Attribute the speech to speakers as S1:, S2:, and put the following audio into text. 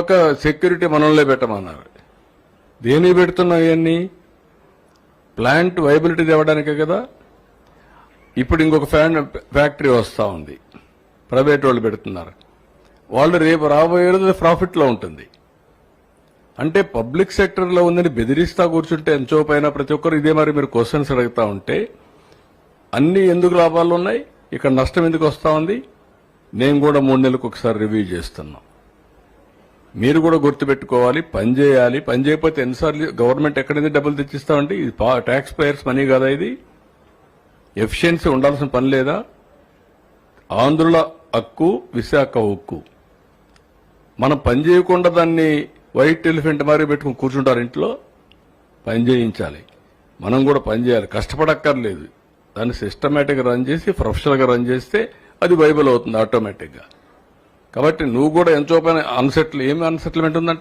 S1: ఒక సెక్యూరిటీ మనల్నే పెట్టమన్నారు. దేని పెడుతున్నావు ఇవన్నీ? ప్లాంట్ వైబిలిటీ తేవడానికే కదా. ఇప్పుడు ఇంకొక ఫ్యాక్టరీ వస్తూ ఉంది, ప్రైవేట్ వాళ్ళు పెడుతున్నారు. వాళ్ళు రేపు రాబోయే రోజు ప్రాఫిట్లో ఉంటుంది. అంటే పబ్లిక్ సెక్టర్లో ఉందని బెదిరిస్తా కూర్చుంటే ఎంతో పైన ప్రతి ఒక్కరు ఇదే మరి మీరు క్వశ్చన్స్ అడుగుతా ఉంటే అన్ని ఎందుకు లాభాలు ఉన్నాయి, ఇక్కడ నష్టం ఎందుకు వస్తూ ఉంది? నేను కూడా 3 నెలలకు ఒకసారి రివ్యూ చేస్తున్నాం. మీరు కూడా గుర్తుపెట్టుకోవాలి, పని చేయాలి. పని చేయకపోతే ఎన్నిసార్లు గవర్నమెంట్ ఎక్కడి నుంచి డబ్బులు తెచ్చిస్తామండి? ఇది ట్యాక్స్ పేయర్స్ మనీ కదా. ఇది ఎఫిషియన్సీ ఉండాల్సిన పని లేదా? ఆంధ్రుల హక్కు, విశాఖ ఉక్కు. మనం పని చేయకుండా దాన్ని వైట్ ఎలిఫెంట్ మారి పెట్టుకుని కూర్చుంటారు ఇంట్లో. పని చేయించాలి, మనం కూడా పని చేయాలి. కష్టపడక్కర్లేదు. దాన్ని సిస్టమేటిక్గా రన్ చేసి ప్రొఫెషనల్గా రన్ చేస్తే అది వైబుల్ అవుతుంది ఆటోమేటిక్గా. కాబట్టి నువ్వు కూడా ఎంతో పైన ఏమి అన్సెటిల్మెంట్ ఉందంట?